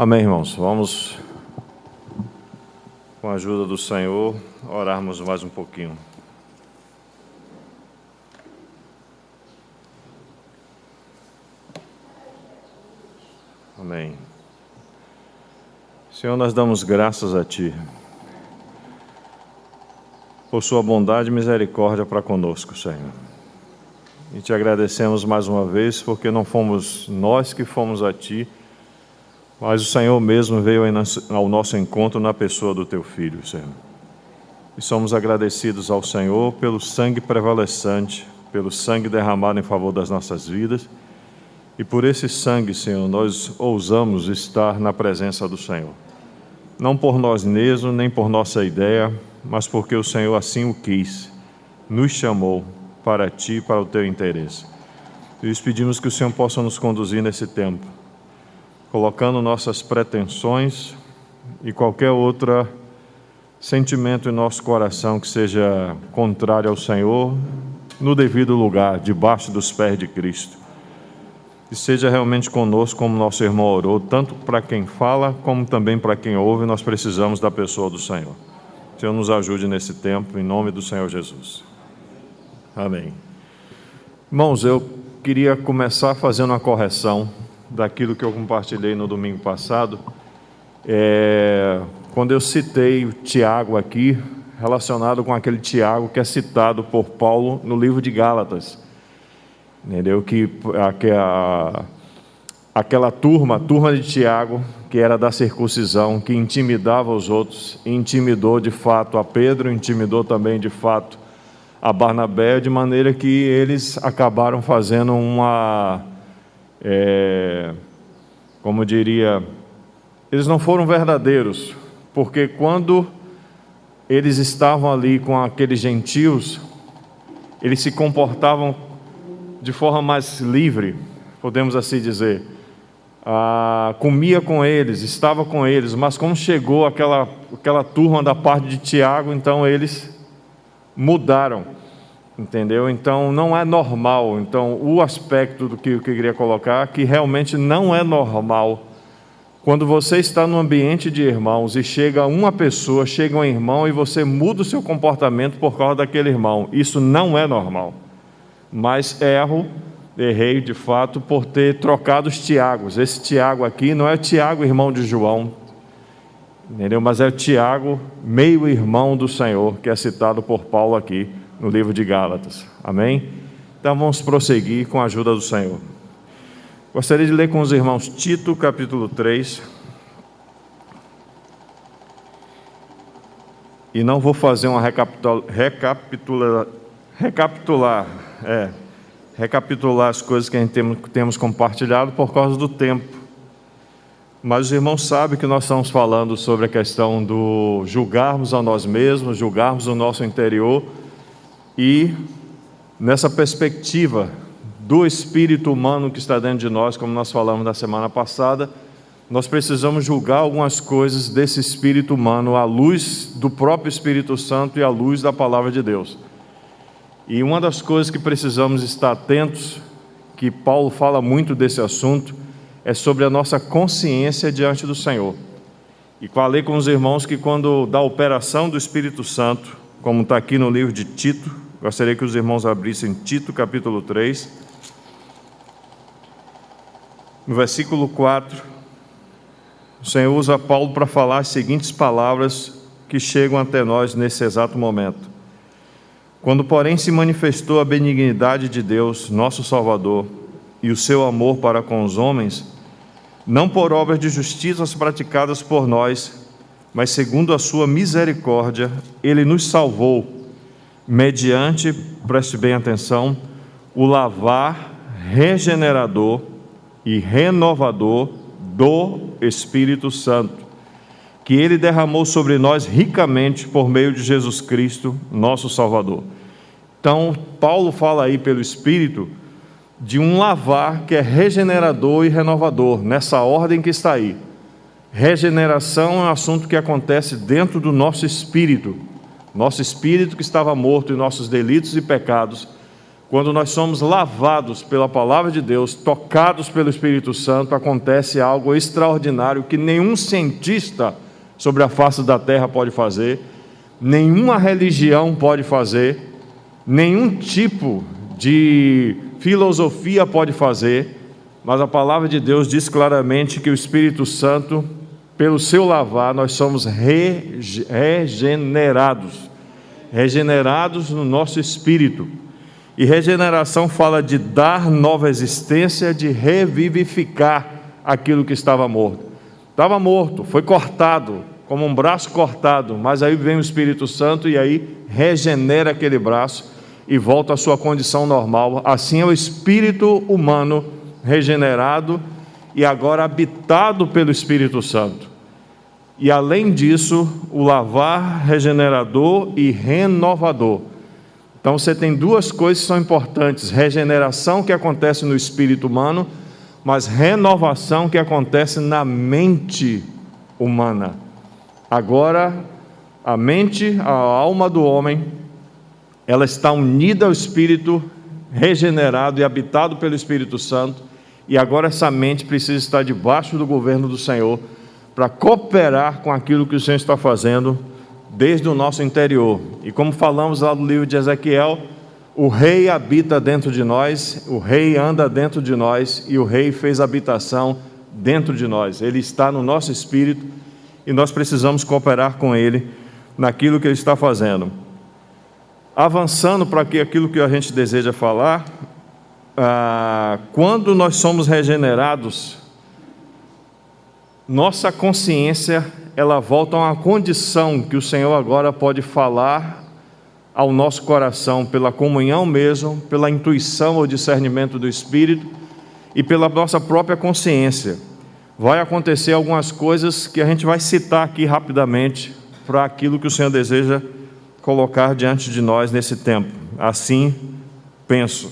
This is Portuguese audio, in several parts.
Amém, irmãos. Vamos, com a ajuda do Senhor, orarmos mais um pouquinho. Amém. Senhor, nós damos graças a Ti por Sua bondade e misericórdia para conosco, Senhor. E Te agradecemos mais uma vez, porque não fomos nós que fomos a Ti, mas o Senhor mesmo veio ao nosso encontro na pessoa do Teu Filho, Senhor. E somos agradecidos ao Senhor pelo sangue prevalecente, pelo sangue derramado em favor das nossas vidas. E por esse sangue, Senhor, nós ousamos estar na presença do Senhor. Não por nós mesmos, nem por nossa ideia, mas porque o Senhor assim o quis, nos chamou para Ti e para o Teu interesse. E pedimos que o Senhor possa nos conduzir nesse tempo, colocando nossas pretensões e qualquer outro sentimento em nosso coração que seja contrário ao Senhor, no devido lugar, debaixo dos pés de Cristo. E seja realmente conosco como nosso irmão orou, tanto para quem fala, como também para quem ouve. Nós precisamos da pessoa do Senhor. O Senhor nos ajude nesse tempo, em nome do Senhor Jesus. Amém. Irmãos, eu queria começar fazendo uma correção daquilo que eu compartilhei no domingo passado. Quando eu citei o Tiago aqui, relacionado com aquele Tiago que é citado por Paulo no livro de Gálatas. Entendeu? Que aquela turma, a turma de Tiago, que era da circuncisão, que intimidava os outros, intimidou de fato a Pedro, intimidou também de fato a Barnabé, de maneira que eles acabaram fazendo como diria, eles não foram verdadeiros, porque quando eles estavam ali com aqueles gentios, eles se comportavam de forma mais livre, podemos assim dizer. Comia com eles, estava com eles, mas como chegou aquela turma da parte de Tiago, então eles mudaram, entendeu? Então não é normal. Então o aspecto do que eu queria colocar, que realmente não é normal, quando você está no ambiente de irmãos e chega uma pessoa, chega um irmão e você muda o seu comportamento por causa daquele irmão. Isso não é normal. Mas errei de fato por ter trocado os Tiagos. Esse Tiago aqui não é o Tiago, irmão de João, entendeu? Mas é o Tiago, meio-irmão do Senhor, que é citado por Paulo aqui no livro de Gálatas. Amém? Então vamos prosseguir com a ajuda do Senhor. Gostaria de ler com os irmãos Tito, capítulo 3. E não vou fazer uma recapitular as coisas que a gente temos compartilhado por causa do tempo. Mas os irmãos sabem que nós estamos falando sobre a questão do julgarmos a nós mesmos, julgarmos o nosso interior, e nessa perspectiva do espírito humano que está dentro de nós, como nós falamos na semana passada, nós precisamos julgar algumas coisas desse espírito humano à luz do próprio Espírito Santo e à luz da palavra de Deus. E uma das coisas que precisamos estar atentos, que Paulo fala muito desse assunto, é sobre a nossa consciência diante do Senhor. E falei com os irmãos que quando da operação do Espírito Santo, como está aqui no livro de Tito, gostaria que os irmãos abrissem Tito capítulo 3, no versículo 4, o Senhor usa Paulo para falar as seguintes palavras que chegam até nós nesse exato momento. Quando, porém, se manifestou a benignidade de Deus, nosso Salvador, e o seu amor para com os homens, não por obras de justiça praticadas por nós, mas segundo a sua misericórdia, Ele nos salvou, mediante, preste bem atenção, o lavar regenerador e renovador do Espírito Santo, que Ele derramou sobre nós ricamente por meio de Jesus Cristo, nosso Salvador. Então, Paulo fala aí pelo Espírito de um lavar que é regenerador e renovador, nessa ordem que está aí. Regeneração é um assunto que acontece dentro do nosso espírito que estava morto em nossos delitos e pecados, Quando nós somos lavados pela palavra de Deus, tocados pelo Espírito Santo, acontece algo extraordinário que nenhum cientista sobre a face da terra pode fazer, nenhuma religião pode fazer, nenhum tipo de filosofia pode fazer, mas a palavra de Deus diz claramente que o Espírito Santo, pelo seu lavar, nós somos regenerados no nosso espírito. E regeneração fala de dar nova existência, de revivificar aquilo que estava morto. Estava morto, foi cortado, como um braço cortado, mas aí vem o Espírito Santo e aí regenera aquele braço e volta à sua condição normal. Assim é o espírito humano regenerado e agora habitado pelo Espírito Santo. E além disso, o lavar regenerador e renovador. Então você tem duas coisas que são importantes: regeneração que acontece no espírito humano, mas renovação que acontece na mente humana. Agora, a mente, a alma do homem, ela está unida ao espírito regenerado e habitado pelo Espírito Santo, e agora essa mente precisa estar debaixo do governo do Senhor, para cooperar com aquilo que o Senhor está fazendo desde o nosso interior. E como falamos lá no livro de Ezequiel, o rei habita dentro de nós, o rei anda dentro de nós, e o rei fez habitação dentro de nós. Ele está no nosso espírito e nós precisamos cooperar com ele naquilo que ele está fazendo. Avançando para aquilo que a gente deseja falar, quando nós somos regenerados, nossa consciência, ela volta a uma condição que o Senhor agora pode falar ao nosso coração, pela comunhão mesmo, pela intuição ou discernimento do Espírito e pela nossa própria consciência. Vai acontecer algumas coisas que a gente vai citar aqui rapidamente, para aquilo que o Senhor deseja colocar diante de nós nesse tempo. Assim penso.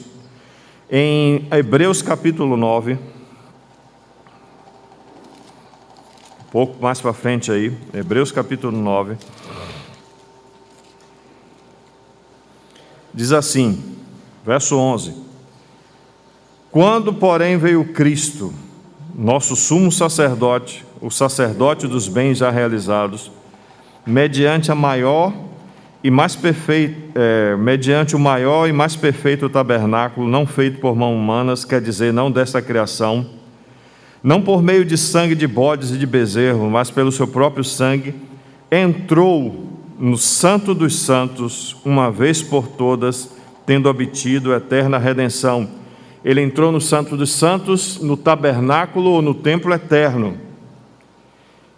Em Hebreus capítulo 9, um pouco mais para frente aí, Hebreus capítulo 9, diz assim, verso 11: Quando, porém, veio Cristo, nosso sumo sacerdote, o sacerdote dos bens já realizados, mediante o maior e mais perfeito tabernáculo, não feito por mãos humanas, quer dizer, não desta criação, não por meio de sangue de bodes e de bezerro, mas pelo seu próprio sangue, entrou no Santo dos Santos, uma vez por todas, tendo obtido eterna redenção. Ele entrou no Santo dos Santos, no tabernáculo ou no templo eterno.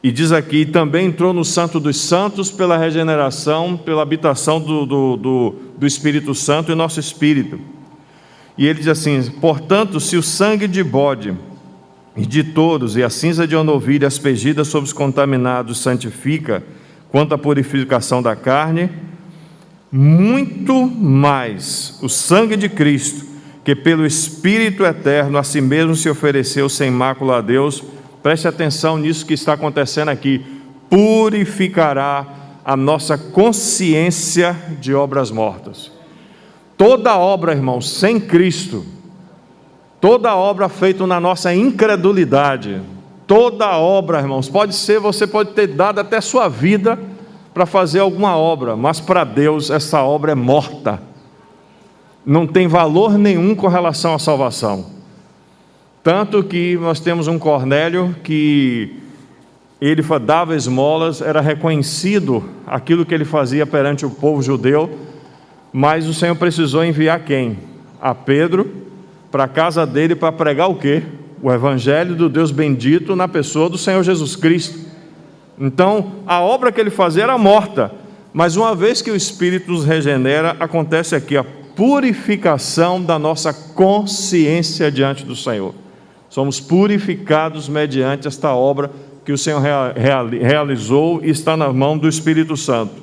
E diz aqui, também entrou no Santo dos Santos pela regeneração, pela habitação do Espírito Santo em nosso espírito. E ele diz assim: portanto, se o sangue de bode e de touros e a cinza de novilha aspergida sobre os contaminados santifica quanto à purificação da carne, muito mais o sangue de Cristo, que pelo Espírito eterno a si mesmo se ofereceu sem mácula a Deus, preste atenção nisso que está acontecendo aqui, purificará a nossa consciência de obras mortas. Toda obra, irmãos, sem Cristo, toda obra feita na nossa incredulidade, toda obra, irmãos, você pode ter dado até sua vida para fazer alguma obra, mas para Deus essa obra é morta, não tem valor nenhum com relação à salvação. Tanto que nós temos um Cornélio que ele dava esmolas, era reconhecido aquilo que ele fazia perante o povo judeu, mas o Senhor precisou enviar quem? A Pedro, para a casa dele, para pregar o quê? O Evangelho do Deus bendito na pessoa do Senhor Jesus Cristo. Então, a obra que ele fazia era morta, mas uma vez que o Espírito nos regenera, acontece aqui a purificação da nossa consciência diante do Senhor. Somos purificados mediante esta obra que o Senhor realizou e está na mão do Espírito Santo.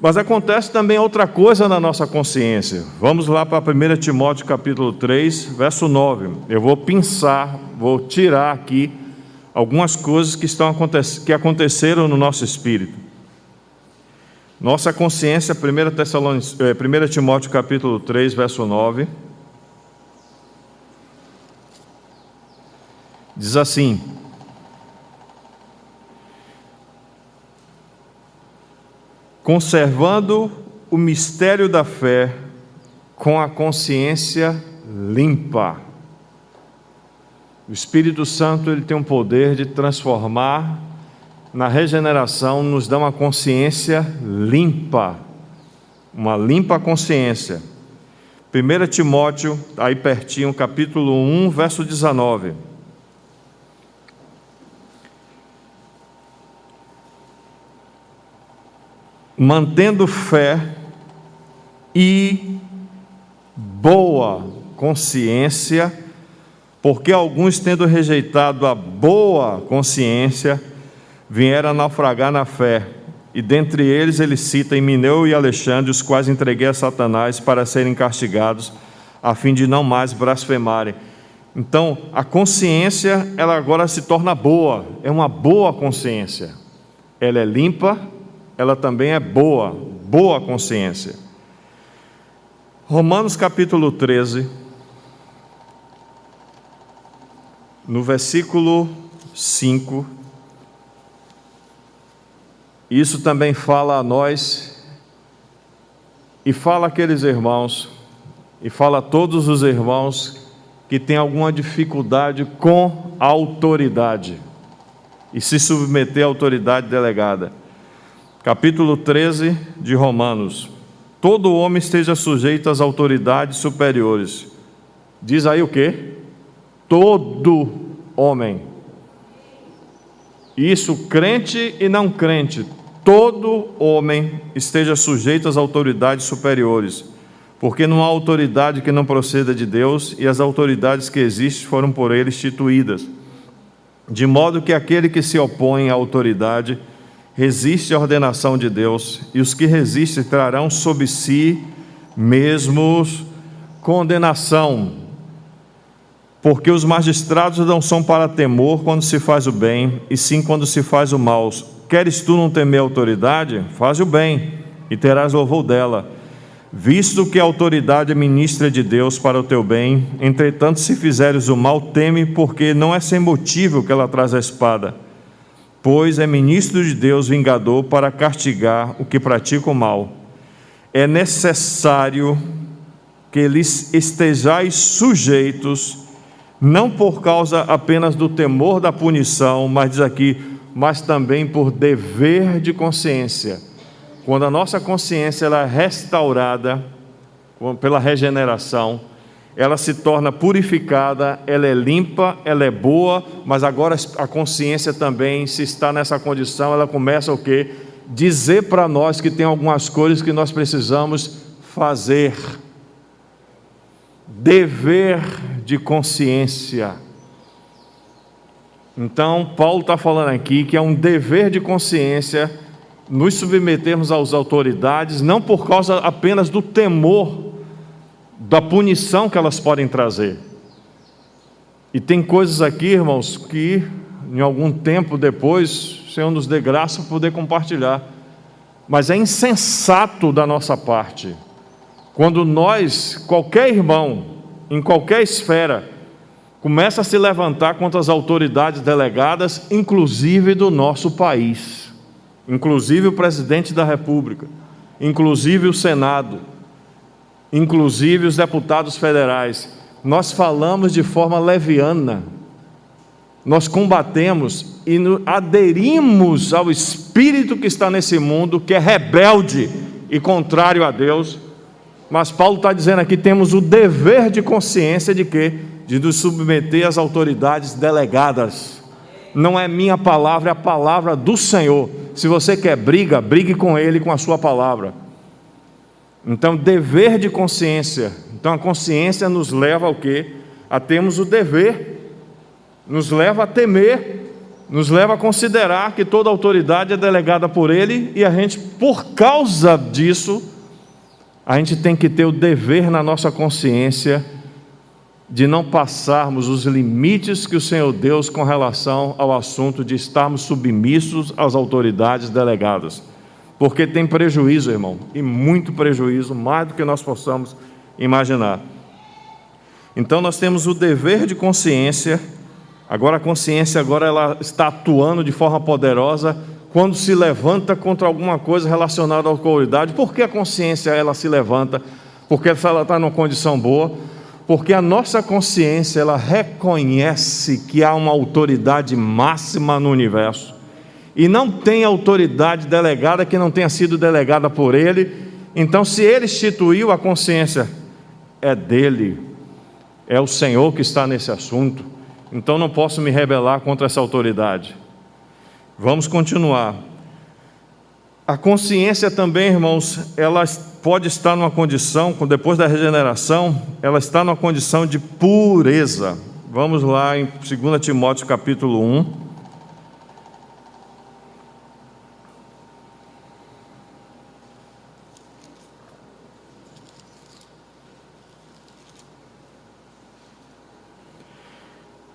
Mas acontece também outra coisa na nossa consciência. Vamos lá para 1 Timóteo capítulo 3, verso 9. Eu vou vou tirar aqui algumas coisas que aconteceram no nosso espírito. Nossa consciência, 1 Timóteo capítulo 3, verso 9, diz assim: conservando o mistério da fé com a consciência limpa. O Espírito Santo, ele tem um poder de transformar. Na regeneração, nos dá uma consciência limpa, uma limpa consciência. 1 Timóteo, aí pertinho, capítulo 1, verso 19. Mantendo fé e boa consciência, porque alguns, tendo rejeitado a boa consciência, vieram a naufragar na fé, e dentre eles ele cita Himeneu e Alexandre, os quais entreguei a Satanás para serem castigados, a fim de não mais blasfemarem. Então, a consciência, ela agora se torna boa, é uma boa consciência. Ela é limpa, ela também é boa, boa consciência. Romanos capítulo 13, no versículo 5, isso também fala a nós, e fala àqueles irmãos, e fala a todos os irmãos que têm alguma dificuldade com a autoridade, e se submeter à autoridade delegada. Capítulo 13 de Romanos: todo homem esteja sujeito às autoridades superiores. Diz aí o quê? Todo homem. Isso, crente e não crente, todo homem esteja sujeito às autoridades superiores, porque não há autoridade que não proceda de Deus, e as autoridades que existem foram por ele instituídas, de modo que aquele que se opõe à autoridade resiste à ordenação de Deus, e os que resistem trarão sobre si mesmos condenação. Porque os magistrados não são para temor quando se faz o bem, e sim quando se faz o mal. Queres tu não temer a autoridade? Faz o bem, e terás louvor dela, visto que a autoridade é ministra de Deus para o teu bem. Entretanto, se fizeres o mal, teme, porque não é sem motivo que ela traz a espada, pois é ministro de Deus vingador para castigar o que pratica o mal. É necessário que lhes estejais sujeitos, não por causa apenas do temor da punição, mas diz aqui, mas também por dever de consciência. Quando a nossa consciência ela é restaurada pela regeneração, ela se torna purificada, ela é limpa, ela é boa, mas agora a consciência também, se está nessa condição, ela começa o quê? Dizer para nós que tem algumas coisas que nós precisamos fazer. Dever de consciência. Então, Paulo está falando aqui que é um dever de consciência nos submetermos às autoridades, não por causa apenas do temor da punição que elas podem trazer. E tem coisas aqui, irmãos, que em algum tempo depois o Senhor nos dê graça para poder compartilhar, mas é insensato da nossa parte quando nós, qualquer irmão, em qualquer esfera, começa a se levantar contra as autoridades delegadas, inclusive do nosso país, inclusive o presidente da República, inclusive o Senado, inclusive os deputados federais. Nós falamos de forma leviana, nós combatemos e aderimos ao espírito que está nesse mundo, que é rebelde e contrário a Deus. Mas Paulo está dizendo aqui, temos o dever de consciência de quê? De nos submeter às autoridades delegadas. Não é minha palavra, é a palavra do Senhor. Se você quer briga, brigue com Ele, com a sua palavra. Então, dever de consciência. Então, a consciência nos leva ao quê? A termos o dever, nos leva a temer, nos leva a considerar que toda autoridade é delegada por Ele, e a gente, por causa disso, a gente tem que ter o dever na nossa consciência de não passarmos os limites que o Senhor deu com relação ao assunto de estarmos submissos às autoridades delegadas. porque tem prejuízo, irmão, e muito prejuízo, mais do que nós possamos imaginar. Então nós temos o dever de consciência. Agora a consciência ela está atuando de forma poderosa quando se levanta contra alguma coisa relacionada à autoridade. Por que a consciência ela se levanta? Porque ela está numa condição boa. Porque a nossa consciência ela reconhece que há uma autoridade máxima no universo e não tem autoridade delegada que não tenha sido delegada por Ele. Então, se Ele instituiu a consciência, é dele, é o Senhor que está nesse assunto. Então não posso me rebelar contra essa autoridade. Vamos continuar. A consciência também, irmãos, ela pode estar numa condição, depois da regeneração, ela está numa condição de pureza. Vamos lá em 2 Timóteo capítulo 1.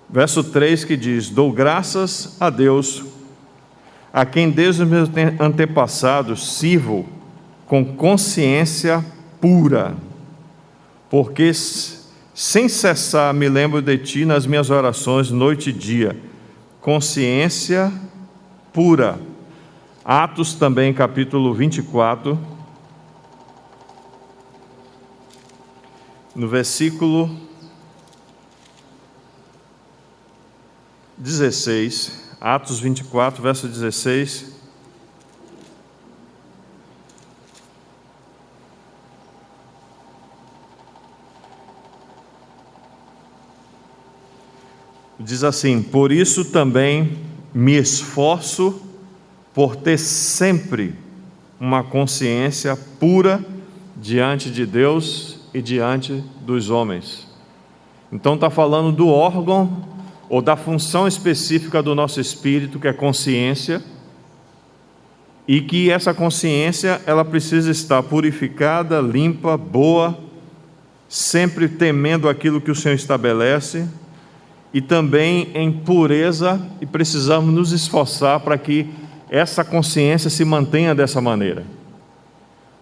Verso 3 que diz: dou graças a Deus, a quem desde os meus antepassados sirvo com consciência pura, porque sem cessar me lembro de ti nas minhas orações noite e dia. Consciência pura. Atos também capítulo 24, no versículo 16, Atos 24, verso 16. Diz assim: por isso também me esforço por ter sempre uma consciência pura diante de Deus e diante dos homens. Então está falando do órgão ou da função específica do nosso espírito, que é consciência, e que essa consciência ela precisa estar purificada, limpa, boa, sempre temendo aquilo que o Senhor estabelece, e também em pureza, e precisamos nos esforçar para que essa consciência se mantenha dessa maneira.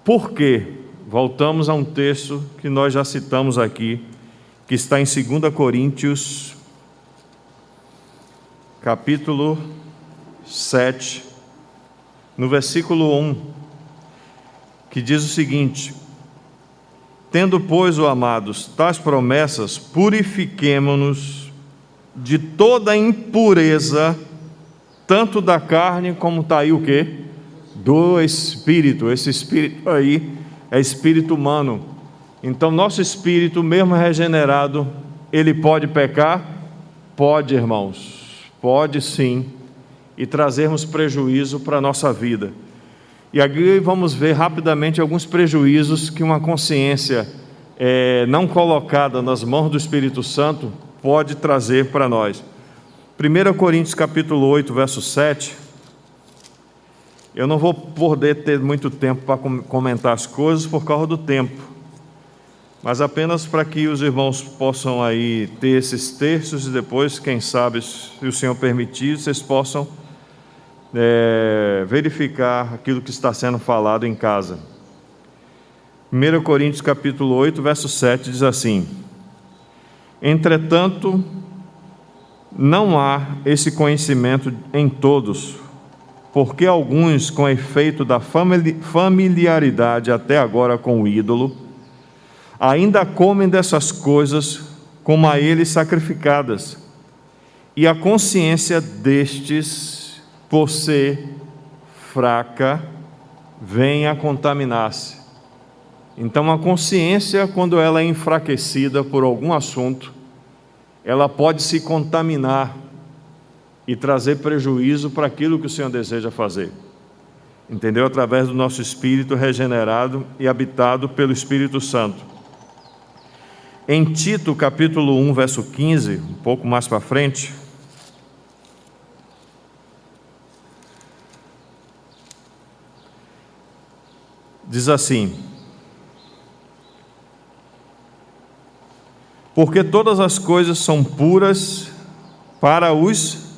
Por quê? Voltamos a um texto que nós já citamos aqui, que está em 2 Coríntios capítulo 7, no versículo 1, que diz o seguinte: tendo, pois, ó amados, tais promessas, purifiquemo-nos de toda impureza, tanto da carne, como está aí o quê? Do Espírito. Esse Espírito aí é Espírito humano. Então nosso Espírito, mesmo regenerado, ele pode pecar? Pode, irmãos. Pode sim, e trazermos prejuízo para a nossa vida. E aqui vamos ver rapidamente alguns prejuízos que uma consciência não colocada nas mãos do Espírito Santo pode trazer para nós. 1 Coríntios capítulo 8, verso 7. Eu não vou poder ter muito tempo para comentar as coisas por causa do tempo, mas apenas para que os irmãos possam aí ter esses textos e depois, quem sabe, se o Senhor permitir, vocês possam verificar aquilo que está sendo falado em casa. 1 Coríntios capítulo 8, verso 7 diz assim: entretanto, não há esse conhecimento em todos, porque alguns, com efeito da familiaridade até agora com o ídolo, ainda comem dessas coisas como a eles sacrificadas, e a consciência destes, por ser fraca, vem a contaminar-se. Então a consciência, quando ela é enfraquecida por algum assunto, ela pode se contaminar e trazer prejuízo para aquilo que o Senhor deseja fazer. Entendeu? Através do nosso espírito regenerado e habitado pelo Espírito Santo. Em Tito, capítulo 1, verso 15, um pouco mais para frente, diz assim: porque todas as coisas são puras para os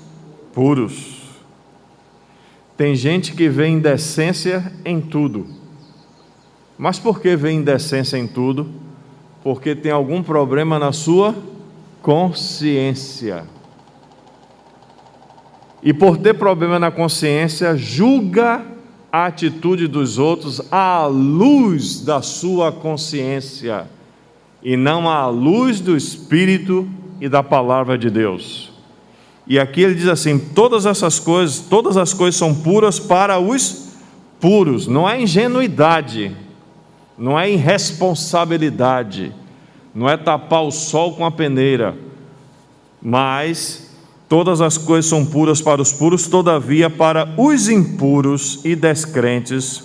puros, Tem gente que vê indecência em tudo. Mas por que vê indecência em tudo? Porque tem algum problema na sua consciência. E por ter problema na consciência, julga a atitude dos outros à luz da sua consciência, e não à luz do Espírito e da palavra de Deus. E aqui ele diz assim: todas as coisas são puras para os puros. Não é ingenuidade, não é irresponsabilidade, não é tapar o sol com a peneira, mas todas as coisas são puras para os puros. Todavia, para os impuros e descrentes,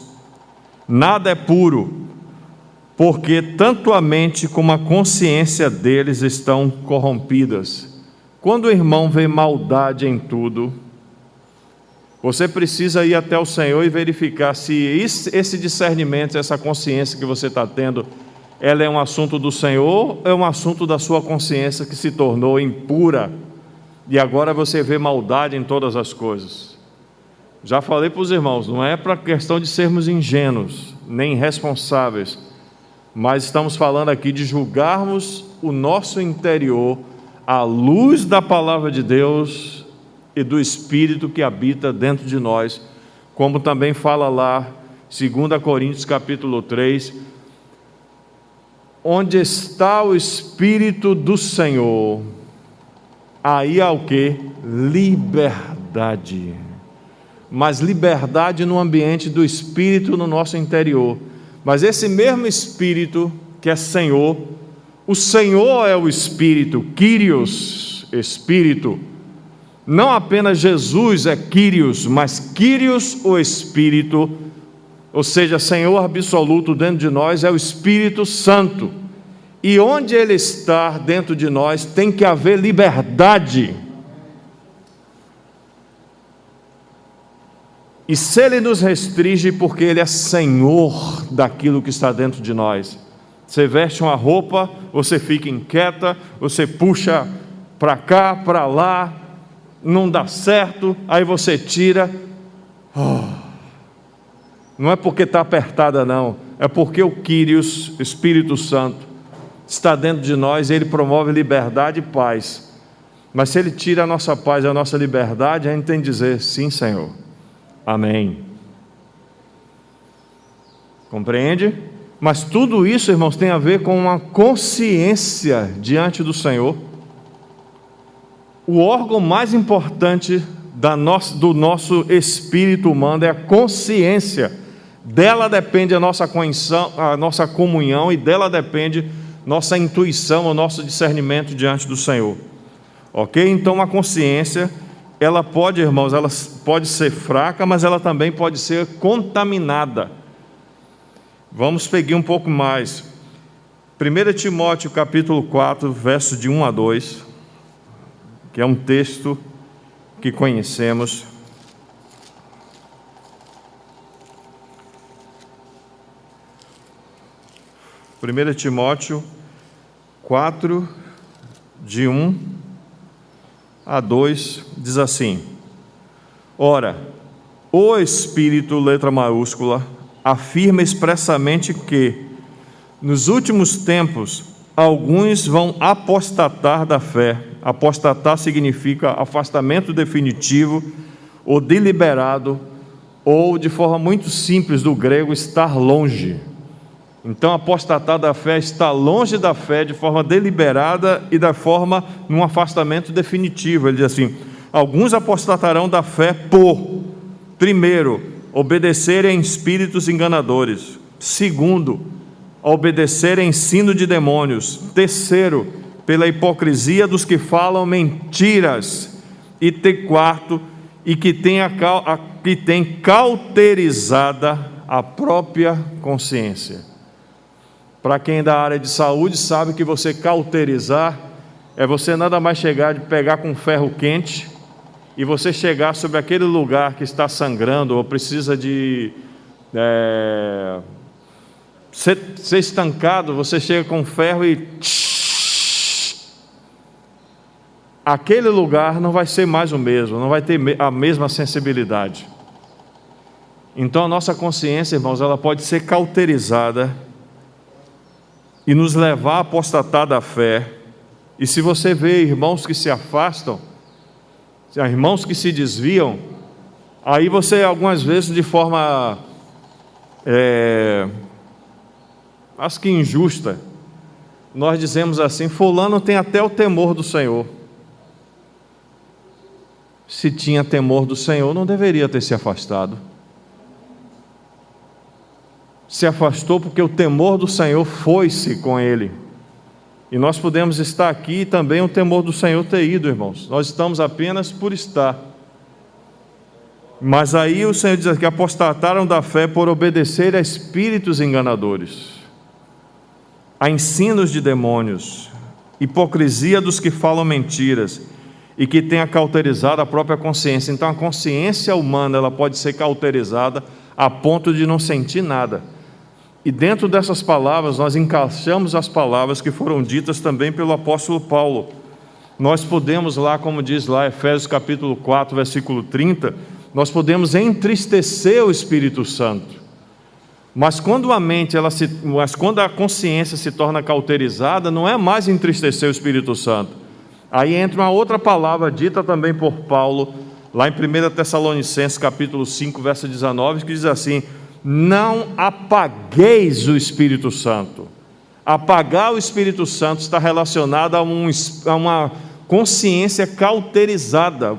nada é puro, porque tanto a mente como a consciência deles estão corrompidas. Quando o irmão vê maldade em tudo, você precisa ir até o Senhor e verificar se esse discernimento, essa consciência que você está tendo, ela é um assunto do Senhor ou é um assunto da sua consciência que se tornou impura e agora você vê maldade em todas as coisas. Já falei para os irmãos, não é para questão de sermos ingênuos, nem irresponsáveis, mas estamos falando aqui de julgarmos o nosso interior à luz da palavra de Deus e do Espírito que habita dentro de nós, como também fala lá, 2 Coríntios capítulo 3, onde está o Espírito do Senhor, aí há o que? Liberdade. Mas liberdade no ambiente do Espírito no nosso interior. Mas esse mesmo Espírito que é Senhor, o Senhor é o Espírito, Kyrios, Espírito. Não apenas Jesus é Kyrios, mas Kyrios, o Espírito, ou seja, Senhor absoluto dentro de nós é o Espírito Santo. E onde Ele está dentro de nós tem que haver liberdade. E se Ele nos restringe, porque Ele é Senhor daquilo que está dentro de nós. Você veste uma roupa, você fica inquieta, você puxa para cá, para lá, não dá certo, aí você tira. Não é porque está apertada não, é porque o Kyrios, Espírito Santo, está dentro de nós e Ele promove liberdade e paz. Mas se Ele tira a nossa paz e a nossa liberdade, a gente tem que dizer, sim Senhor, amém. Compreende? Mas tudo isso, irmãos, tem a ver com uma consciência diante do Senhor. O órgão mais importante do nosso espírito humano é a consciência. Dela depende a nossa comunhão e dela depende nossa intuição, o nosso discernimento diante do Senhor. Ok? Então a consciência, ela pode, irmãos, ela pode ser fraca, mas ela também pode ser contaminada. Vamos pegar um pouco mais. 1 Timóteo capítulo 4, verso de 1 a 2, que é um texto que conhecemos. 1 Timóteo 4, de 1 a 2, diz assim: Ora, o Espírito, letra maiúscula, afirma expressamente que, nos últimos tempos, alguns vão apostatar da fé. Apostatar significa afastamento definitivo, ou deliberado, ou, de forma muito simples do grego, estar longe. Então, apostatar da fé, está longe da fé de forma deliberada e da forma num afastamento definitivo. Ele diz assim: alguns apostatarão da fé por, primeiro, obedecerem a espíritos enganadores; segundo, obedecer a ensino de demônios; terceiro, pela hipocrisia dos que falam mentiras; e quarto, e que tem cauterizada a própria consciência. Para quem é da área de saúde, sabe que você cauterizar é você nada mais chegar de pegar com ferro quente e você chegar sobre aquele lugar que está sangrando ou precisa de ser estancado. Você chega com ferro e aquele lugar não vai ser mais o mesmo, não vai ter a mesma sensibilidade. Então a nossa consciência, irmãos, ela pode ser cauterizada e nos levar a apostatar da fé. E se você vê irmãos que se afastam, irmãos que se desviam, aí você algumas vezes de forma acho que injusta, nós dizemos assim: fulano tem até o temor do Senhor. Se tinha temor do Senhor, não deveria ter se afastado. Se afastou porque o temor do Senhor foi-se com ele. E nós podemos estar aqui e também o temor do Senhor ter ido, irmãos. Nós estamos apenas por estar. Mas aí o Senhor diz que apostataram da fé por obedecer a espíritos enganadores, a ensinos de demônios, hipocrisia dos que falam mentiras e que têm cauterizado a própria consciência. Então a consciência humana, ela pode ser cauterizada a ponto de não sentir nada. E dentro dessas palavras nós encaixamos as palavras que foram ditas também pelo apóstolo Paulo. Nós podemos lá, como diz lá Efésios capítulo 4, versículo 30, nós podemos entristecer o Espírito Santo. Mas quando quando a consciência se torna cauterizada, não é mais entristecer o Espírito Santo. Aí entra uma outra palavra dita também por Paulo, lá em 1 Tessalonicenses capítulo 5, verso 19, que diz assim: não apagueis o Espírito Santo. Apagar o Espírito Santo está relacionado a uma consciência cauterizada.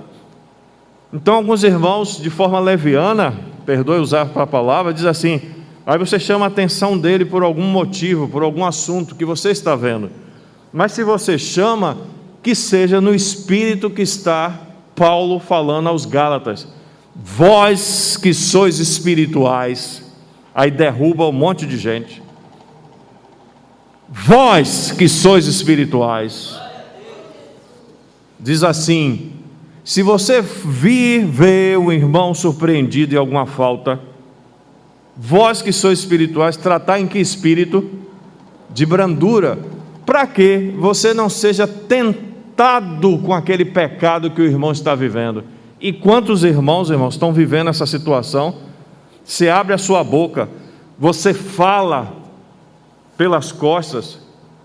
Então alguns irmãos, de forma leviana, perdoe usar a palavra, diz assim: aí você chama a atenção dele por algum motivo, por algum assunto que você está vendo. Mas se você chama, que seja no espírito que está Paulo falando aos Gálatas. Vós que sois espirituais, aí derruba um monte de gente. Vós que sois espirituais, diz assim: se você ver o irmão surpreendido em alguma falta, vós que sois espirituais, tratar em que espírito? De brandura, para que você não seja tentado com aquele pecado que o irmão está vivendo. E quantos irmãos, estão vivendo essa situação? Você abre a sua boca, você fala pelas costas,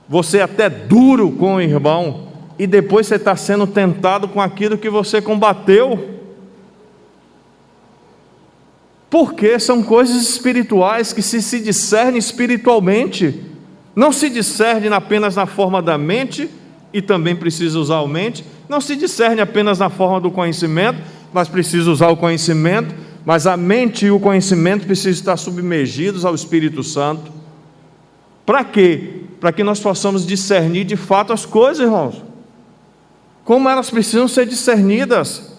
você é até duro com o irmão, e depois você está sendo tentado com aquilo que você combateu. Porque são coisas espirituais que se discernem espiritualmente, não se discerne apenas na forma da mente, e também precisa usar a mente, não se discerne apenas na forma do conhecimento, mas precisa usar o conhecimento, mas a mente e o conhecimento precisam estar submergidos ao Espírito Santo. Para quê? Para que nós possamos discernir de fato as coisas, irmãos, como elas precisam ser discernidas.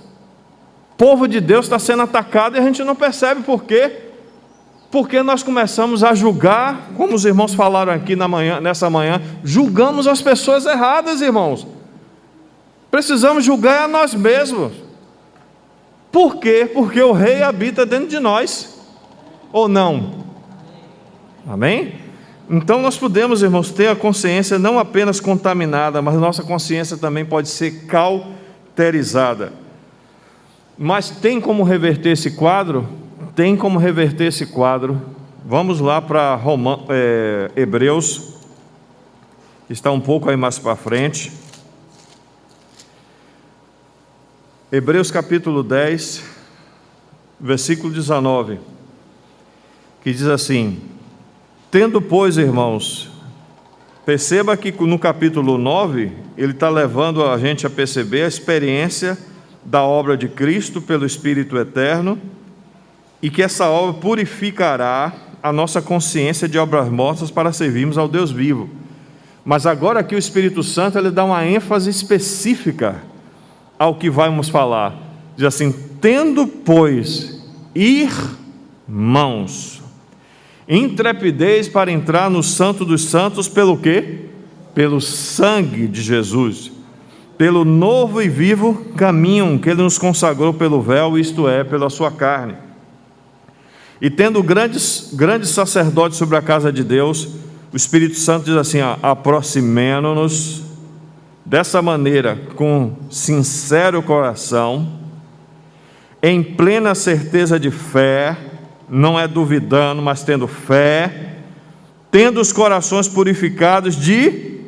O povo de Deus está sendo atacado e a gente não percebe por quê. Porque nós começamos a julgar, como os irmãos falaram aqui nessa manhã, julgamos as pessoas erradas, irmãos. Precisamos julgar a nós mesmos. Por quê? Porque o Rei habita dentro de nós, ou não? Amém? Então nós podemos, irmãos, ter a consciência não apenas contaminada, mas nossa consciência também pode ser cauterizada. Mas tem como reverter esse quadro? Tem como reverter esse quadro. Vamos lá para Hebreus, que está um pouco aí mais para frente. Hebreus capítulo 10, versículo 19, que diz assim: tendo, pois, irmãos, perceba que no capítulo 9, ele está levando a gente a perceber a experiência da obra de Cristo pelo Espírito Eterno, e que essa obra purificará a nossa consciência de obras mortas para servirmos ao Deus vivo. Mas agora aqui o Espírito Santo, ele dá uma ênfase específica ao que vamos falar. Diz assim: tendo, pois, irmãos, intrepidez para entrar no Santo dos Santos, pelo quê? Pelo sangue de Jesus, pelo novo e vivo caminho que Ele nos consagrou pelo véu, isto é, pela sua carne. E tendo grandes sacerdotes sobre a casa de Deus, o Espírito Santo diz assim: aproximemo-nos dessa maneira, com sincero coração, em plena certeza de fé, não é duvidando, mas tendo fé, tendo os corações purificados de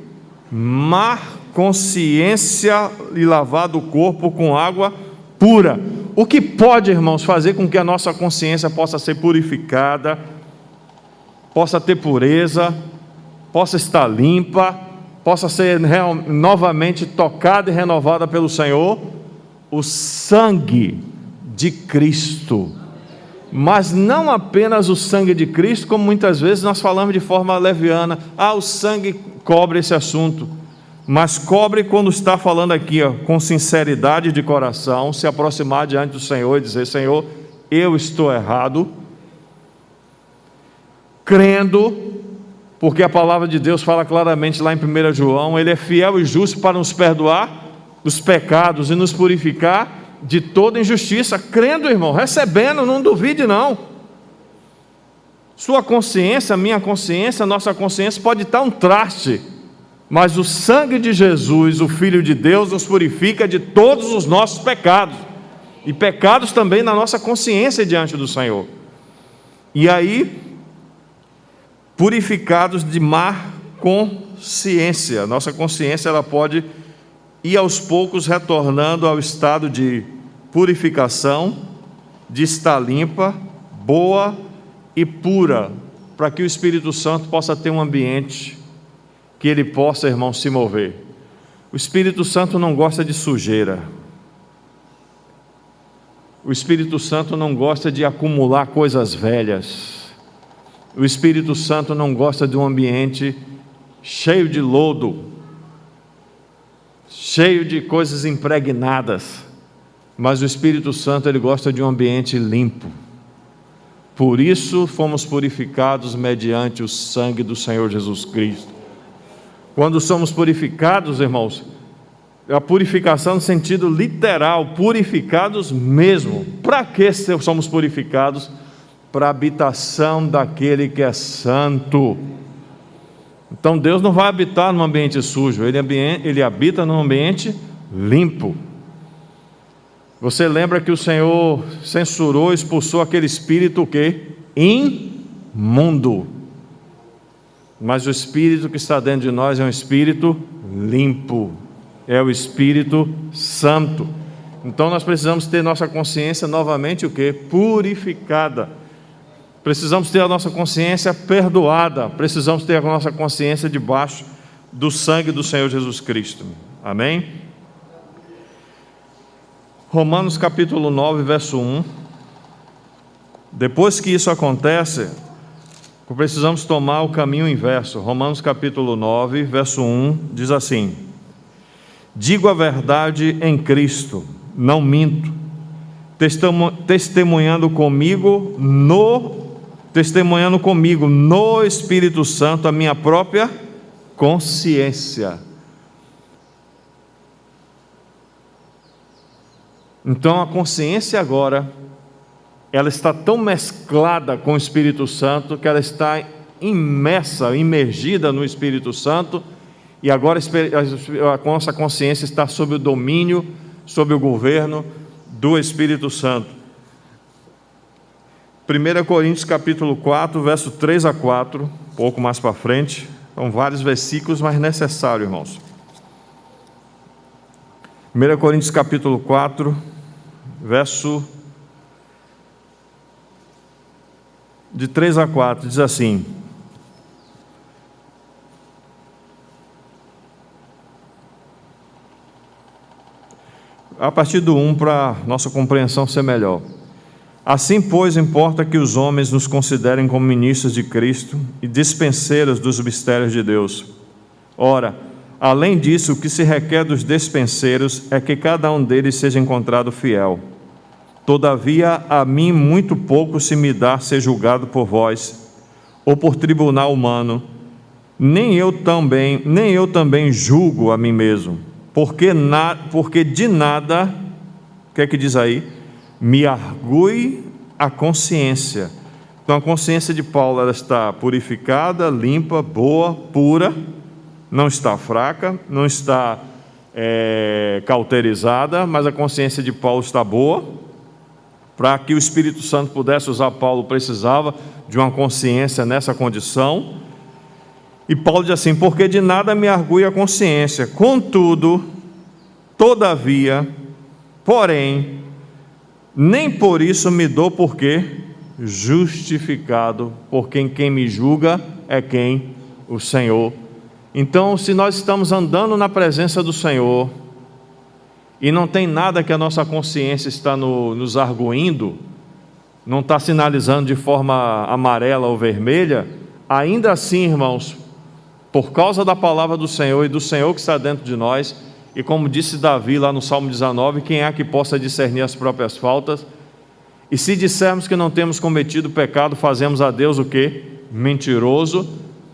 má consciência e lavado o corpo com água pura. O que pode, irmãos, fazer com que a nossa consciência possa ser purificada, possa ter pureza, possa estar limpa, possa ser novamente tocada e renovada pelo Senhor? O sangue de Cristo. Mas não apenas o sangue de Cristo, como muitas vezes nós falamos de forma leviana. O sangue cobre esse assunto. Mas cobre quando está falando aqui, com sinceridade de coração, se aproximar diante do Senhor e dizer: Senhor, eu estou errado, crendo, porque a palavra de Deus fala claramente lá em 1 João, Ele é fiel e justo para nos perdoar os pecados e nos purificar de toda injustiça. Crendo, irmão, recebendo, não duvide não. Sua consciência, minha consciência, nossa consciência pode estar um traste, mas o sangue de Jesus, o Filho de Deus, nos purifica de todos os nossos pecados, e pecados também na nossa consciência diante do Senhor. E aí, purificados de má consciência. Nossa consciência, ela pode ir aos poucos retornando ao estado de purificação, de estar limpa, boa e pura, para que o Espírito Santo possa ter um ambiente que ele possa, irmão, se mover. O Espírito Santo não gosta de sujeira. O Espírito Santo não gosta de acumular coisas velhas. O Espírito Santo não gosta de um ambiente cheio de lodo, cheio de coisas impregnadas. Mas o Espírito Santo, ele gosta de um ambiente limpo. Por isso fomos purificados mediante o sangue do Senhor Jesus Cristo. Quando somos purificados, irmãos, a purificação no sentido literal, purificados mesmo. Para que somos purificados? Para a habitação daquele que é santo. Então Deus não vai habitar num ambiente sujo, Ele habita num ambiente limpo. Você lembra que o Senhor censurou, expulsou aquele espírito o quê? Imundo. Mas o Espírito que está dentro de nós é um Espírito limpo, é o Espírito Santo. Então nós precisamos ter nossa consciência novamente o quê? Purificada. Precisamos ter a nossa consciência perdoada, precisamos ter a nossa consciência debaixo do sangue do Senhor Jesus Cristo. Amém? Romanos capítulo 9, verso 1. Depois que isso acontece, precisamos tomar o caminho inverso. Romanos capítulo 9, verso 1, diz assim: digo a verdade em Cristo, não minto, testemunhando comigo no Espírito Santo a minha própria consciência. Então a consciência agora, ela está tão mesclada com o Espírito Santo, que ela está imergida no Espírito Santo, e agora a nossa consciência está sob o domínio, sob o governo do Espírito Santo. 1 Coríntios capítulo 4, verso 3 a 4, um pouco mais para frente, são vários versículos, mas necessário, irmãos. 1 Coríntios capítulo 4, verso de 3 a 4, diz assim: a partir do 1, para nossa compreensão ser melhor. Assim, pois, importa que os homens nos considerem como ministros de Cristo e dispenseiros dos mistérios de Deus. Ora, além disso, o que se requer dos dispenseiros é que cada um deles seja encontrado fiel. Todavia, a mim muito pouco se me dá ser julgado por vós, ou por tribunal humano, nem eu também julgo a mim mesmo, porque de nada, o que é que diz aí? Me argue a consciência. Então a consciência de Paulo, ela está purificada, limpa, boa, pura, não está fraca, não está cauterizada, mas a consciência de Paulo está boa. Para que o Espírito Santo pudesse usar Paulo, precisava de uma consciência nessa condição. E Paulo diz assim: porque de nada me argui a consciência, contudo, todavia, porém, nem por isso me dou por quê? Justificado, porque quem me julga é quem? O Senhor. Então, se nós estamos andando na presença do Senhor, e não tem nada que a nossa consciência está nos arguindo, não está sinalizando de forma amarela ou vermelha, ainda assim, irmãos, por causa da palavra do Senhor e do Senhor que está dentro de nós, e como disse Davi lá no Salmo 19, quem é que possa discernir as próprias faltas? E se dissermos que não temos cometido pecado, fazemos a Deus o quê? Mentiroso.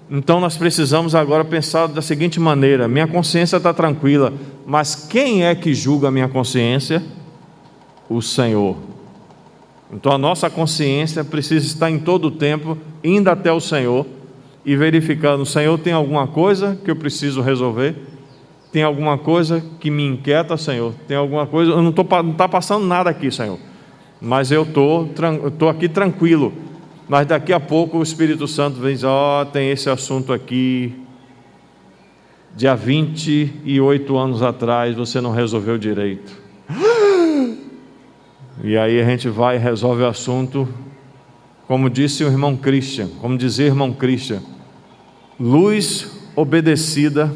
Então nós precisamos agora pensar da seguinte maneira: minha consciência está tranquila, mas quem é que julga a minha consciência? O Senhor. Então a nossa consciência precisa estar em todo o tempo indo até o Senhor e verificando: o Senhor, tem alguma coisa que eu preciso resolver? Tem alguma coisa que me inquieta, Senhor? Tem alguma coisa, não está passando nada aqui, Senhor, mas eu estou aqui tranquilo. Mas daqui a pouco o Espírito Santo vem dizer: tem esse assunto aqui, dia 28 anos atrás você não resolveu direito. E aí a gente vai e resolve o assunto. Como disse o irmão Christian, como dizia o irmão Christian, luz obedecida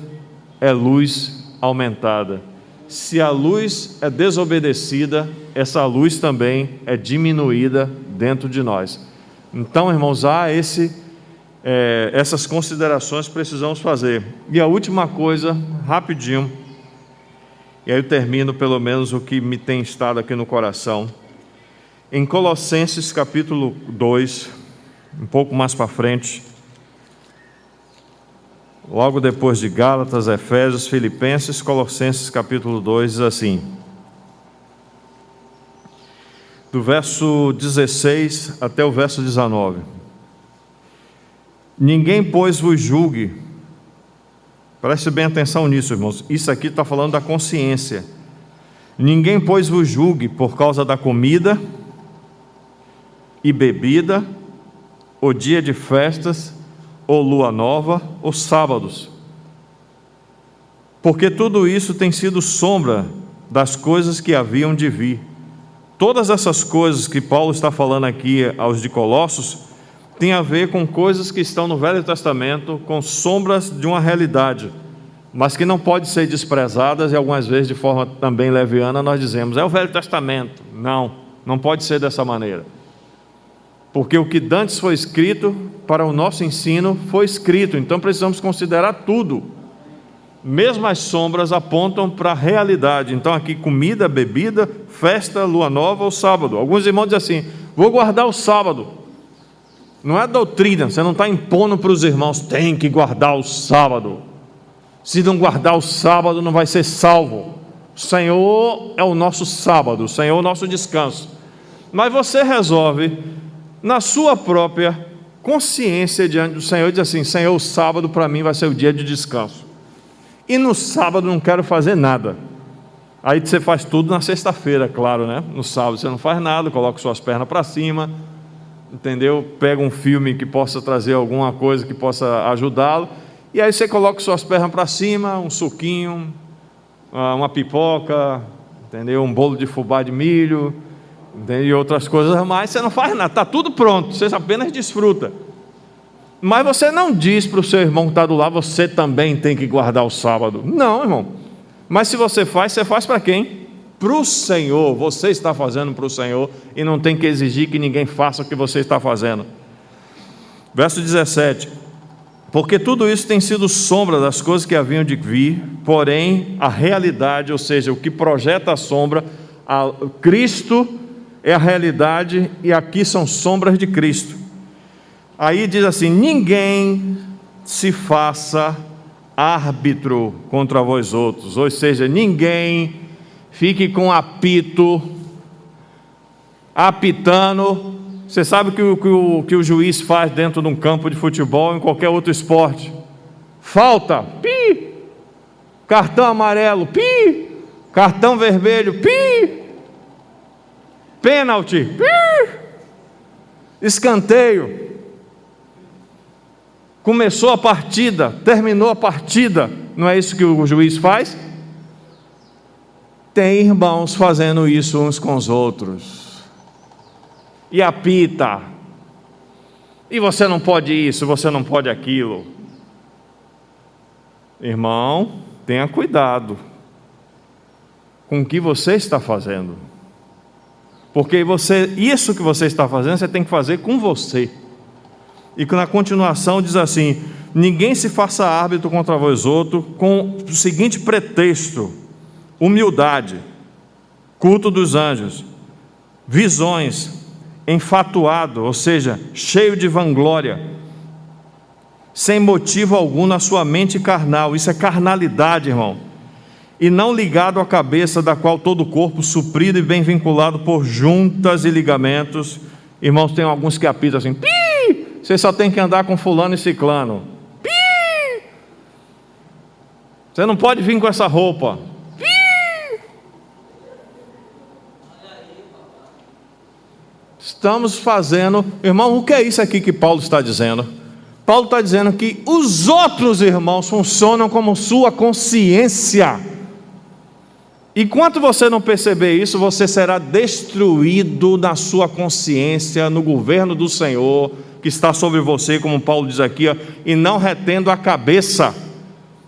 é luz aumentada. Se a luz é desobedecida, essa luz também é diminuída dentro de nós. Então, irmãos, essas considerações precisamos fazer. E a última coisa, rapidinho, e aí eu termino pelo menos o que me tem estado aqui no coração. Em Colossenses capítulo 2, um pouco mais para frente, logo depois de Gálatas, Efésios, Filipenses, Colossenses capítulo 2 diz assim, do verso 16 até o verso 19: ninguém, pois, vos julgue. Preste bem atenção nisso, irmãos, isso aqui está falando da consciência. Ninguém, pois, vos julgue por causa da comida e bebida, ou dia de festas, ou lua nova, ou sábados, porque tudo isso tem sido sombra das coisas que haviam de vir. Todas essas coisas que Paulo está falando aqui aos de Colossos tem a ver com coisas que estão no Velho Testamento, com sombras de uma realidade, mas que não pode ser desprezadas, e algumas vezes de forma também leviana nós dizemos: é o Velho Testamento. Não pode ser dessa maneira, porque o que dantes foi escrito para o nosso ensino foi escrito, então precisamos considerar tudo. Mesmo as sombras apontam para a realidade. Então aqui, comida, bebida, festa, lua nova ou sábado. Alguns irmãos dizem assim: vou guardar o sábado. Não é doutrina, você não está impondo para os irmãos: tem que guardar o sábado. Se não guardar o sábado, não vai ser salvo. O Senhor é o nosso sábado, o Senhor é o nosso descanso. Mas você resolve, na sua própria consciência diante do Senhor, diz assim: Senhor, o sábado para mim vai ser o dia de descanso. E no sábado não quero fazer nada. Aí você faz tudo na sexta-feira, claro, né? No sábado você não faz nada, coloca suas pernas para cima, entendeu? Pega um filme que possa trazer alguma coisa que possa ajudá-lo, e aí você coloca suas pernas para cima, um suquinho, uma pipoca, entendeu? Um bolo de fubá de milho, entendeu? E outras coisas mais. Você não faz nada, está tudo pronto, você apenas desfruta. Mas você não diz para o seu irmão que está do lado: você também tem que guardar o sábado. Não, irmão. Mas se você faz para quem? Para o Senhor. Você está fazendo para o Senhor e não tem que exigir que ninguém faça o que você está fazendo. Verso 17: porque tudo isso tem sido sombra das coisas que haviam de vir, porém a realidade, ou seja, o que projeta a sombra, Cristo é a realidade, e aqui são sombras de Cristo. Aí diz assim: ninguém se faça árbitro contra vós outros, ou seja, ninguém fique com apito, apitando. Você sabe o que o juiz faz dentro de um campo de futebol ou em qualquer outro esporte? Falta, pi! Cartão amarelo, pi! Cartão vermelho, pi! pênalti, escanteio. Começou a partida, terminou a partida. Não é isso que o juiz faz? Tem irmãos fazendo isso uns com os outros. E apita. E você não pode isso, você não pode aquilo. Irmão, tenha cuidado com o que você está fazendo. Porque isso que você está fazendo, você tem que fazer com você. E que na continuação diz assim: ninguém se faça árbitro contra vós outros com o seguinte pretexto: humildade, culto dos anjos, visões, enfatuado, ou seja, cheio de vanglória, sem motivo algum na sua mente carnal. Isso é carnalidade, irmão. E não ligado à cabeça, da qual todo o corpo, suprido e bem vinculado por juntas e ligamentos. Irmãos, tem alguns que apitam assim: pi! Você só tem que andar com fulano e ciclano. Pi! Você não pode vir com essa roupa. Pi! Estamos fazendo, irmão, o que é isso aqui que Paulo está dizendo? Paulo está dizendo que os outros irmãos funcionam como sua consciência. Enquanto você não perceber isso, você será destruído na sua consciência, no governo do Senhor, que está sobre você, como Paulo diz aqui, e não retendo a cabeça.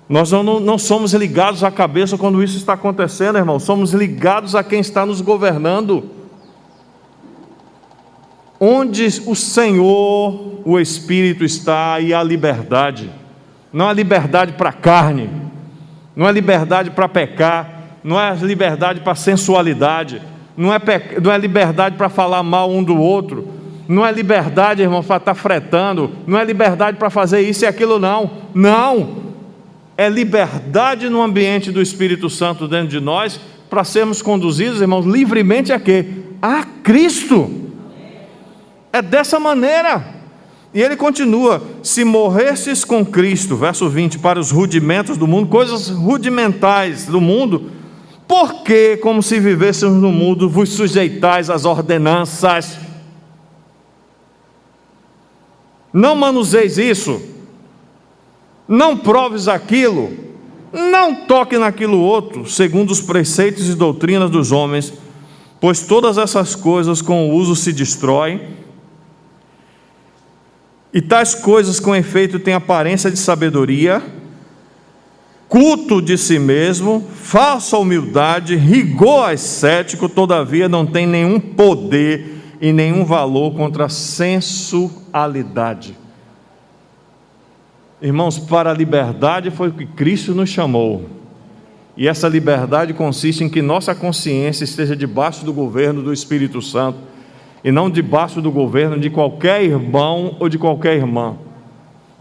Nós não somos ligados à cabeça quando isso está acontecendo, irmão. Somos ligados a quem está nos governando. Onde o Senhor, o Espírito está, aí há liberdade. Não há liberdade para a carne, não há liberdade para pecar, não é liberdade para sensualidade, não é liberdade para falar mal um do outro, não é liberdade, irmão, para estar fretando, não é liberdade para fazer isso e aquilo, não, é liberdade no ambiente do Espírito Santo dentro de nós, para sermos conduzidos, irmãos, livremente a quê? A Cristo. É dessa maneira. E ele continua: se morresses com Cristo, verso 20, para os rudimentos do mundo, coisas rudimentais do mundo, por que, como se vivêssemos no mundo, vos sujeitais às ordenanças? Não manuseis isso, não proves aquilo, não toque naquilo outro, segundo os preceitos e doutrinas dos homens, pois todas essas coisas com o uso se destroem, e tais coisas com efeito têm aparência de sabedoria, culto de si mesmo, falsa humildade, rigor ascético, todavia não tem nenhum poder e nenhum valor contra a sensualidade. Irmãos, para a liberdade foi o que Cristo nos chamou, e essa liberdade consiste em que nossa consciência esteja debaixo do governo do Espírito Santo, e não debaixo do governo de qualquer irmão ou de qualquer irmã.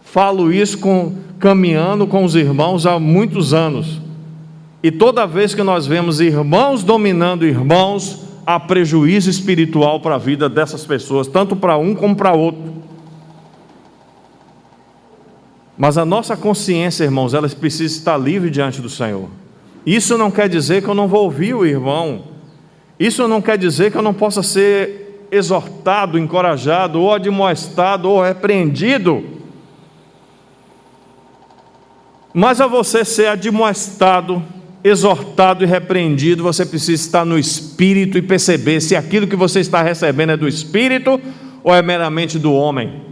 Falo isso caminhando com os irmãos há muitos anos, e toda vez que nós vemos irmãos dominando irmãos, há prejuízo espiritual para a vida dessas pessoas, tanto para um como para outro. Mas a nossa consciência, irmãos, ela precisa estar livre diante do Senhor. Isso não quer dizer que eu não vou ouvir o irmão, isso não quer dizer que eu não possa ser exortado, encorajado, ou admoestado, ou repreendido. Mas a você ser admoestado, exortado e repreendido, você precisa estar no Espírito e perceber se aquilo que você está recebendo é do Espírito ou é meramente do homem.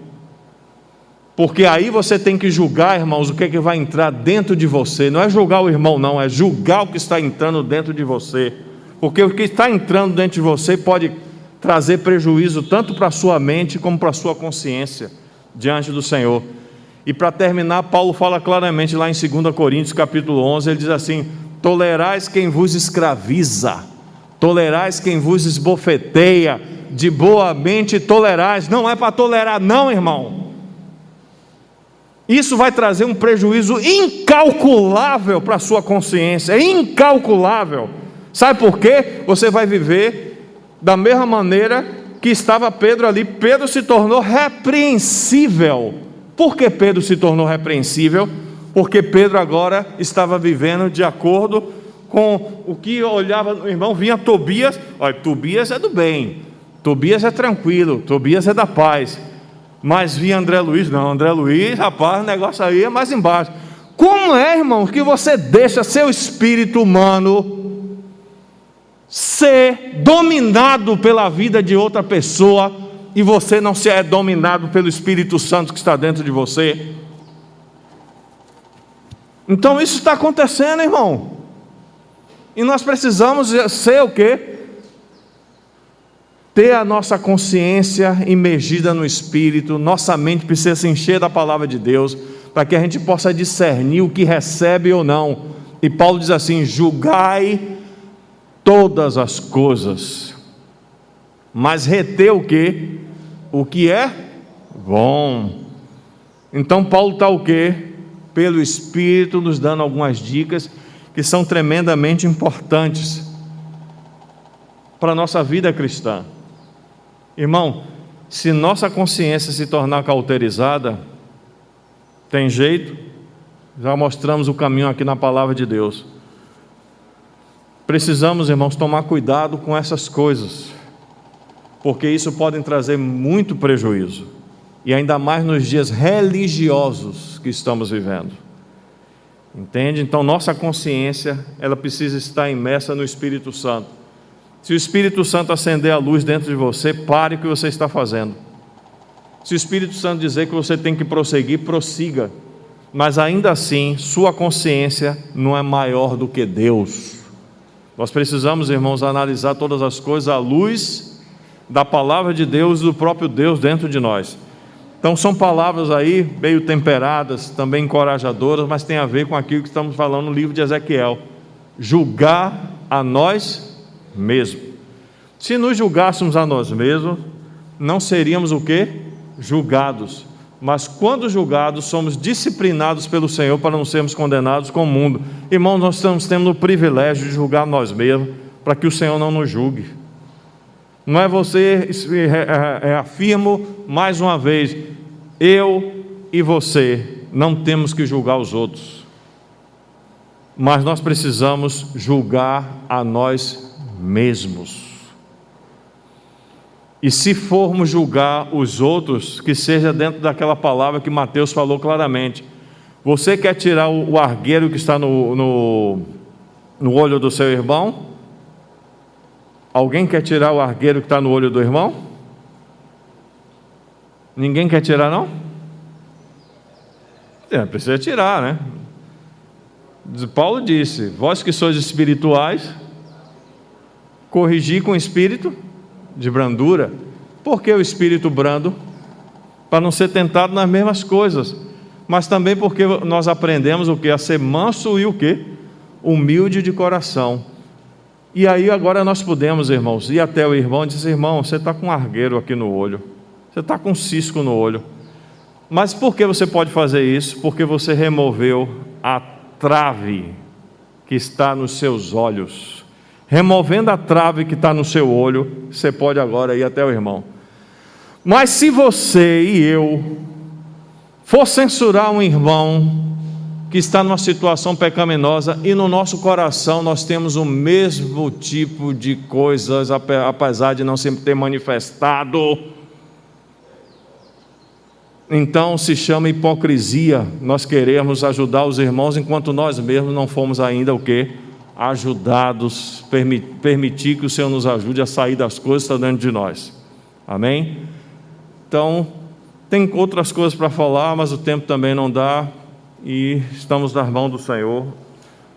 Porque aí você tem que julgar, irmãos, o que é que vai entrar dentro de você. Não é julgar o irmão, não, é julgar o que está entrando dentro de você. Porque o que está entrando dentro de você pode trazer prejuízo tanto para a sua mente como para a sua consciência diante do Senhor. E para terminar, Paulo fala claramente lá em 2 Coríntios capítulo 11, ele diz assim: tolerais quem vos escraviza, tolerais quem vos esbofeteia, de boa mente tolerais. Não é para tolerar não, irmão. Isso vai trazer um prejuízo incalculável para a sua consciência, incalculável. Sabe por quê? Você vai viver da mesma maneira que estava Pedro ali. Pedro se tornou repreensível. Por que Pedro se tornou repreensível? Porque Pedro agora estava vivendo de acordo com o que olhava no irmão, vinha Tobias. Olha, Tobias é do bem, Tobias é tranquilo, Tobias é da paz. Mas vinha André Luiz, não, André Luiz, rapaz, o negócio aí é mais embaixo. Como é, irmão, que você deixa seu espírito humano ser dominado pela vida de outra pessoa e você não se é dominado pelo Espírito Santo que está dentro de você? Então isso está acontecendo, irmão. E nós precisamos ser o quê? Ter a nossa consciência imergida no Espírito, nossa mente precisa se encher da palavra de Deus, para que a gente possa discernir o que recebe ou não. E Paulo diz assim: julgai todas as coisas, mas reter o quê? O que é bom. Então Paulo está o quê? Pelo Espírito nos dando algumas dicas que são tremendamente importantes para a nossa vida cristã. Irmão, se nossa consciência se tornar cauterizada, tem jeito? Já mostramos o caminho aqui na palavra de Deus. Precisamos, irmãos, tomar cuidado com essas coisas, porque isso pode trazer muito prejuízo, e ainda mais nos dias religiosos que estamos vivendo. Entende? Então nossa consciência, ela precisa estar imersa no Espírito Santo. Se o Espírito Santo acender a luz dentro de você, pare o que você está fazendo. Se o Espírito Santo dizer que você tem que prosseguir, prossiga. Mas ainda assim, sua consciência não é maior do que Deus. Nós precisamos, irmãos, analisar todas as coisas à luz da palavra de Deus e do próprio Deus dentro de nós. Então são palavras aí meio temperadas, também encorajadoras, mas tem a ver com aquilo que estamos falando no livro de Ezequiel: julgar a nós mesmos. Se nos julgássemos a nós mesmos, não seríamos o quê? Julgados. Mas quando julgados, somos disciplinados pelo Senhor para não sermos condenados com o mundo. Irmãos, nós estamos tendo o privilégio de julgar nós mesmos, para que o Senhor não nos julgue. Não é você, afirmo mais uma vez, eu e você não temos que julgar os outros, mas nós precisamos julgar a nós mesmos. E se formos julgar os outros, que seja dentro daquela palavra que Mateus falou claramente. Você quer tirar o argueiro que está no olho do seu irmão? Alguém quer tirar o argueiro que está no olho do irmão? Ninguém quer tirar, não? Precisa tirar, né? Paulo disse: vós que sois espirituais, corrigi com espírito de brandura. Por que o espírito brando? Para não ser tentado nas mesmas coisas, mas também porque nós aprendemos o que? A ser manso e o que? Humilde de coração. E aí agora nós podemos, irmãos, ir até o irmão e dizer: irmão, você está com um argueiro aqui no olho, você está com um cisco no olho. Mas por que você pode fazer isso? Porque você removeu a trave que está nos seus olhos. Removendo a trave que está no seu olho, você pode agora ir até o irmão. Mas se você e eu for censurar um irmão que está numa situação pecaminosa, e no nosso coração nós temos o mesmo tipo de coisas, apesar de não sempre ter manifestado, então se chama hipocrisia. Nós queremos ajudar os irmãos enquanto nós mesmos não fomos ainda o quê? Ajudados. Permitir que o Senhor nos ajude a sair das coisas que estão dentro de nós. Amém? Então tem outras coisas para falar, mas o tempo também não dá, e estamos nas mãos do Senhor,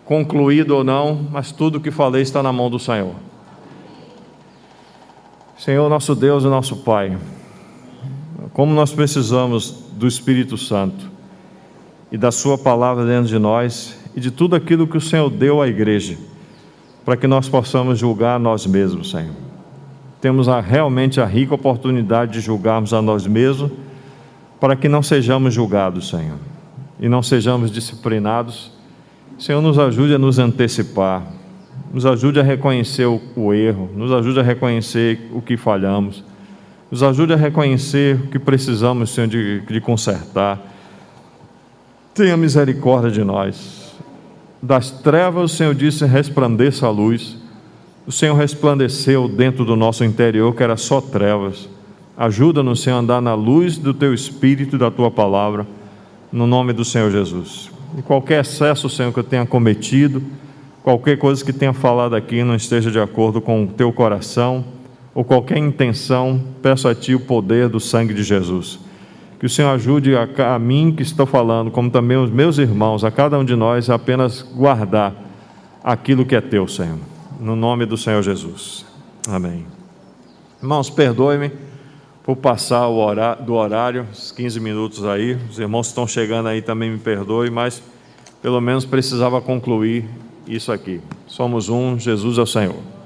concluído ou não, mas tudo o que falei está na mão do Senhor. Senhor, nosso Deus e nosso Pai, como nós precisamos do Espírito Santo e da sua palavra dentro de nós, e de tudo aquilo que o Senhor deu à igreja, para que nós possamos julgar nós mesmos, Senhor. Temos realmente a rica oportunidade de julgarmos a nós mesmos, para que não sejamos julgados, Senhor, e não sejamos disciplinados. Senhor, nos ajude a nos antecipar, nos ajude a reconhecer o erro, nos ajude a reconhecer o que falhamos, nos ajude a reconhecer o que precisamos, Senhor, de consertar. Tenha misericórdia de nós. das trevas o Senhor disse: resplandeça a luz. O Senhor resplandeceu dentro do nosso interior, que era só trevas. Ajuda-nos, Senhor, a andar na luz do Teu Espírito e da Tua Palavra, no nome do Senhor Jesus. E qualquer excesso, Senhor, que eu tenha cometido, qualquer coisa que tenha falado aqui não esteja de acordo com o Teu coração, ou qualquer intenção, peço a Ti o poder do sangue de Jesus. Que o Senhor ajude a mim que estou falando, como também os meus irmãos, a cada um de nós, a apenas guardar aquilo que é Teu, Senhor. No nome do Senhor Jesus. Amém. Irmãos, perdoe-me por passar do horário, uns 15 minutos aí. Os irmãos que estão chegando aí também me perdoem, mas pelo menos precisava concluir isso aqui. Somos um, Jesus é o Senhor.